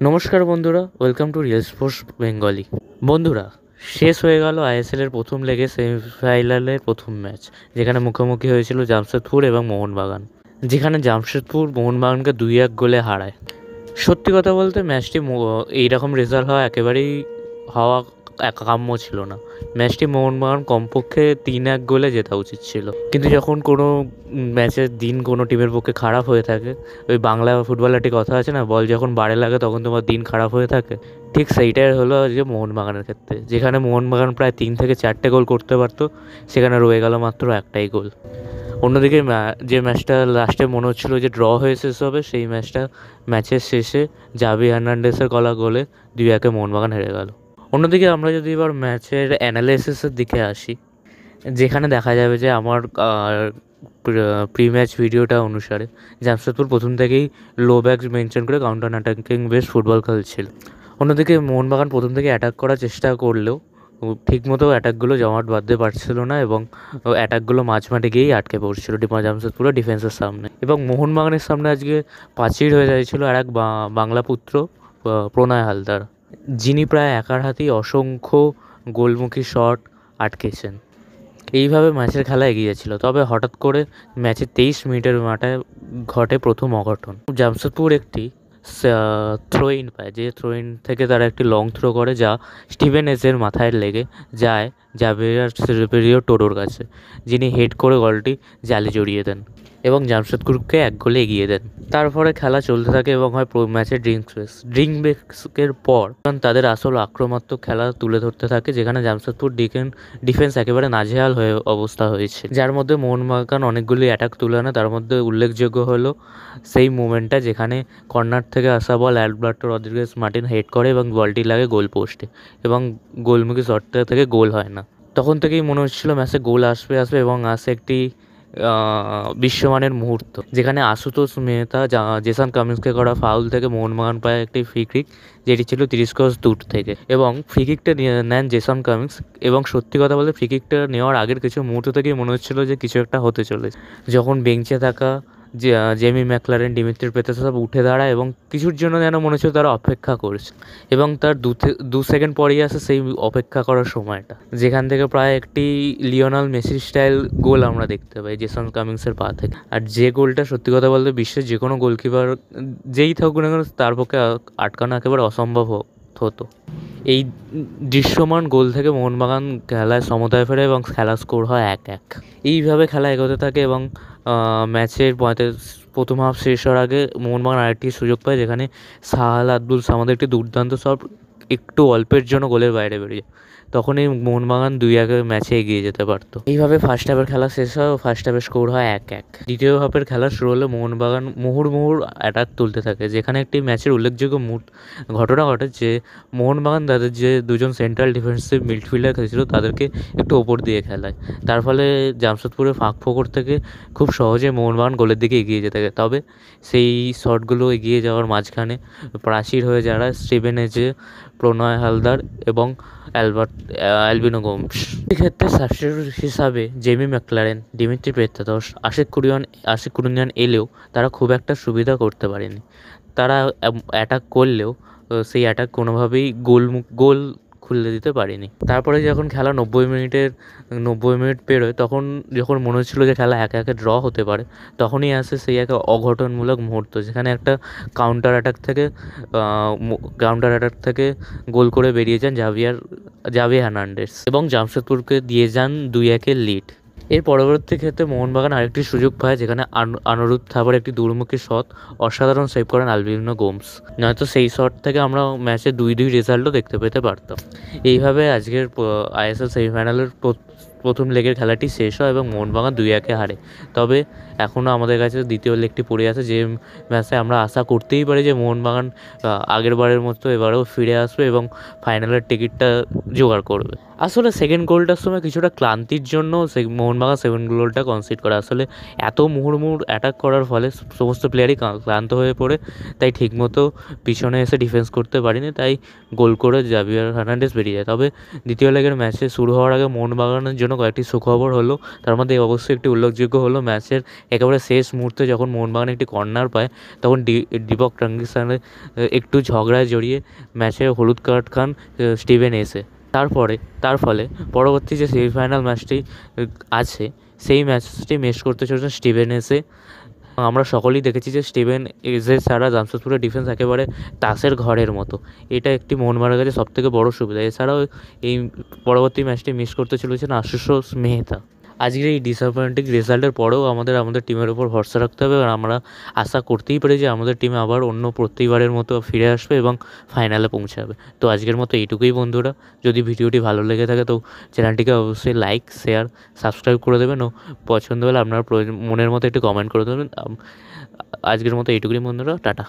নমস্কার বন্ধুরা, welcome to real sports Bengali. বন্ধুরা, শেষ হয়ে গেল আইএসএলের প্রথম লেগে সেমিফাইনালের প্রথম ম্যাচ, যেখানে মুখোমুখি হয়েছিল জামশেদপুর এবং মোহনবাগান, যেখানে জামশেদপুর মোহনবাগানকে 2-1 গোলে হারায়। সত্যি কথা বলতে ম্যাচটি এইরকম রেজাল্ট হওয়া কাম্য ছিল না। ম্যাচটি মোহনবাগান কমপক্ষে 3-1 গোলে জেতা উচিত ছিল। কিন্তু যখন কোনো ম্যাচের দিন কোনো টিমের পক্ষে খারাপ হয়ে থাকে, ওই বাংলা ফুটবলের একটি কথা আছে না, বল যখন বারে লাগে তখন তোমার দিন খারাপ হয়ে থাকে, ঠিক সেইটাই হলো যে মোহনবাগানের ক্ষেত্রে। যেখানে মোহনবাগান প্রায় 3 থেকে 4টে গোল করতে পারতো, সেখানে রয়ে গেল মাত্র একটাই গোল। অন্যদিকে যে ম্যাচটা লাস্টে মনে হচ্ছিলো যে ড্র হয়ে শেষ হবে, সেই ম্যাচের শেষে জাভি হার্নান্ডেসের করা গোলে 2-1 মোহনবাগান হেরে গেল। অন্যদিকে আমরা যদি এবার ম্যাচের অ্যানালাইসিসের দিকে আসি, যেখানে দেখা যাবে যে আমার প্রি ম্যাচ ভিডিওটা অনুসারে জামশেদপুর প্রথম থেকেই লো ব্যাক মেনশন করে কাউন্টার অ্যাটাকিং বেস ফুটবল খেলছিল। অন্যদিকে মোহনবাগান প্রথম থেকে অ্যাটাক করার চেষ্টা করলেও ঠিকমতো অ্যাটাকগুলো জমাট বাঁধতে পারছিল না, এবং অ্যাটাকগুলো মাঝমাঠে গিয়েই আটকে পড়ছিল জামশেদপুরের ডিফেন্সের সামনে। এবং মোহনবাগানের সামনে আজকে প্রাচীর হয়ে যাচ্ছিল আর এক বাংলা পুত্র, প্রণয় হালদার, যিনি প্রায় একার হাতেই অসংখ্য গোলমুখী শট আটকেছেন। এইভাবে ম্যাচের খেলা এগিয়েছিল। তবে হঠাৎ করে ম্যাচের 23 মিনিটের মাথায় ঘটে প্রথম অঘটন। জামশেদপুর একটি থ্রো ইন পায়, যে থ্রো ইন থেকে তারা একটি লং থ্রো করে, যা স্টিভেন এসের মাথায় লেগে যায় জাভিয়ার টোডোর কাছে, যিনি হেড করে বলটি জালে জড়িয়ে দেন এবং জামশেদপুরকে 1 গোলে এগিয়ে দেন। তারপরে খেলা চলতে থাকে এবং হয় ম্যাচের ড্রিঙ্ক ব্রেকের পর তাদের আসল আক্রমণাত্মক খেলা তুলে ধরতে থাকে, যেখানে জামশেদপুর ডিফেন্স একেবারে নাজেহাল হয়ে অবস্থা হয়েছে, যার মধ্যে মোহনবাগান অনেকগুলি অ্যাটাক তুলে আনে। তার মধ্যে উল্লেখযোগ্য হলো সেই মোমেন্টটা যেখানে কর্নার থেকে আসা বল অ্যালবার্টো রদ্রিগেজ মার্টিন হেড করে এবং বলটি লাগে গোল পোস্টে, এবং গোলমুখী শটটা থেকে গোল হয় না। তখন থেকেই মনে হচ্ছিল ম্যাচে গোল আসবে এবং আসে একটি বিশ্বমানের মুহূর্ত, যেখানে আশুতোষ মেহতা জেসন কামিন্সকে করা ফাউল থেকে মোহনবাগান পায় একটি ফ্রি কিক, যেটি ছিল 30 গজ দূর থেকে, এবং ফ্রি কিকটা নেন জেসন কামিন্স। এবং সত্যি কথা বলতে ফ্রি কিকটা নেওয়ার আগের কিছু মুহূর্ত থেকেই মনে হচ্ছিল যে কিছু একটা হতে চলেছে, যখন বেঞ্চে থাকা জেমি ম্যাকলারেন, ডিমিত্রি পেতেসভ উঠে দাঁড়ায় এবং কিছুর জন্য যেন মনে হচ্ছিল তারা অপেক্ষা করছে, এবং তার 2 সেকেন্ড পরেই আসে সেই অপেক্ষা করার সময়টা, যেখান থেকে প্রায় একটি লিওনাল মেসি স্টাইল গোল আমরা দেখতে পাই জেসন কামিন্সের পা থেকে। আর যে গোলটা সত্যি কথা বলতে বিশ্বের যে কোনো গোলকিপার যেই থাকুক না কেন তার পক্ষে আটকানো একেবারে অসম্ভব হতো। এই দৃশ্যমান গোল থেকে মোহনবাগান খেলায় সমতায় ফেরে এবং খেলা স্কোর হয় 1-1। এইভাবে খেলা এগোতে থাকে এবং ম্যাচের প্রথম হাফ শেষ হওয়ার আগে মোহনবাগান আরেকটি সুযোগ পায়, যেখানে সাহাল আব্দুল সামাদের একটি দুর্দান্ত শট একটু অল্পের জন্য গোলের বাইরে বেরিয়ে, তখনই মোহনবাগান 2-1 ম্যাচে এগিয়ে যেতে পারতো। এইভাবে ফার্স্ট হাফের খেলা শেষ হয় ও ফার্স্ট হাফের স্কোর হয় 1-1। দ্বিতীয় হাফের খেলা শুরু হলে মোহনবাগান মুহুর্মুহুর অ্যাটাক তুলতে থাকে, যেখানে একটি ম্যাচের উল্লেখযোগ্য ঘটনা ঘটে, যে মোহনবাগান তাদের যে দুজন সেন্ট্রাল ডিফেন্সিভ মিডফিল্ডার খেলেছিল তাদেরকে একটু ওপর দিয়ে খেলায়। তার ফলে জামশেদপুরের ফাঁক ফোকর থেকে খুব সহজে মোহনবাগান গোলের দিকে এগিয়ে যেতে থাকে। তবে সেই শটগুলো এগিয়ে যাওয়ার মাঝখানে প্রাচীর হয়ে যারা স্টিভেন এজে, প্রণয় হালদার এবং অ্যালবিনো গোমস। এক্ষেত্রে সাবস্টিটিউট হিসাবে Jamie McLaren, Dimitri Petratos, Ashique Kuruniyan এলেও তারা খুব একটা সুবিধা করতে পারেনি। তারা অ্যাটাক করলেও সেই অ্যাটাক কোনোভাবেই গোল খুলে দিতে পারেনি। তারপরে যখন খেলা 90 মিনিট পেরোয়, তখন যখন মনে হচ্ছিল যে খেলা 1-1 ড্র হতে পারে, তখনই আসে সেই এক অঘটনমূলক মুহূর্ত, যেখানে একটা কাউন্টার অ্যাটাক থেকে গোল করে বেরিয়ে যান জাভি হার্নান্ডেস এবং জামশেদপুরকে দিয়ে যান 2-1 লিড। এর পরবর্তী ক্ষেত্রে মোহনবাগান আরেকটি সুযোগ পায়, যেখানে আনুরুদ্ধ থাবার একটি দূরমুখী শট অসাধারণ সেভ করেন অ্যালবিনো গোমস, নয়তো সেই শট থেকে আমরা ম্যাচে 2-2 রেজাল্টও দেখতে পেতে পারতাম। এইভাবে আজকের আইএসএল সেমিফাইনালের প্রথম লেগের খেলাটি শেষ হয় এবং মোহনবাগান 2-1 হারে। তবে এখনও আমাদের কাছে দ্বিতীয় লেগটি পড়ে আছে, যে ম্যাচে আমরা আশা করতেই পারি যে মোহনবাগান আগের বারের মতো এবারেও ফিরে আসবে এবং ফাইনালের টিকিটটা জোগাড় করবে। আসলে সেকেন্ড গোলটার সময় কিছুটা ক্লান্তির জন্য মোহনবাগান সেকেন্ড গোলটা কনসিড করে। আসলে এত মুহুর্মুহুর অ্যাটাক করার ফলে সমস্ত প্লেয়ারই ক্লান্ত হয়ে পড়ে, তাই ঠিকমতো পিছনে এসে ডিফেন্স করতে পারিনি, তাই গোল করে জাভিয়ার হার্নান্ডেস বেরিয়ে যায়। তবে দ্বিতীয় লেগের ম্যাচে শুরু হওয়ার আগে মোহনবাগানের জন্য কয়েকটি সুখবর হলো, তার মধ্যে অবশ্যই একটি উল্লেখযোগ্য হলো ম্যাচের একেবারে শেষ মুহূর্তে যখন মোহনবাগান একটি কর্নার পায় তখন দীপক টাঙ্গিস্তানের একটু ঝগড়ায় জড়িয়ে ম্যাচে হলুদ কার্ড খান স্টিভেন এসে। তার ফলে পরবর্তী যে সেমিফাইনাল ম্যাচটি আছে সেই ম্যাচটি মিস করতে চলেছেন স্টিভেন এসে। আমরা সকলেই দেখেছি যে স্টিভেন এজে ছাড়া জামশেদপুরের ডিফেন্স একেবারে তাসের ঘরের মতো। এটা একটি মোহনবাগানের কাছে সবথেকে বড় সুবিধা। এছাড়াও এই পরবর্তী ম্যাচটি মিস করতে চলেছেন আশুতোষ মেহতা। আজকের এই ডিসঅ্যাপয়েন্টিং রেজাল্টের পরেও আমাদের টিমের উপর ভরসা রাখতে হবে, আর আমরা আশা করতেই পারি যে আমাদের টিমে আবার অন্য প্রতিবারের মতো ফিরে আসবে এবং ফাইনালে পৌঁছাবে। তো আজকের মতো এইটুকুই বন্ধুরা। যদি ভিডিওটি ভালো লেগে থাকে তো চ্যানেলটিকে অবশ্যই লাইক, শেয়ার, সাবস্ক্রাইব করে দেবেন ও পছন্দ হলে আপনার মনের মতো একটু কমেন্ট করে দেবেন। আজকের মতো এইটুকুই বন্ধুরা, টাটা।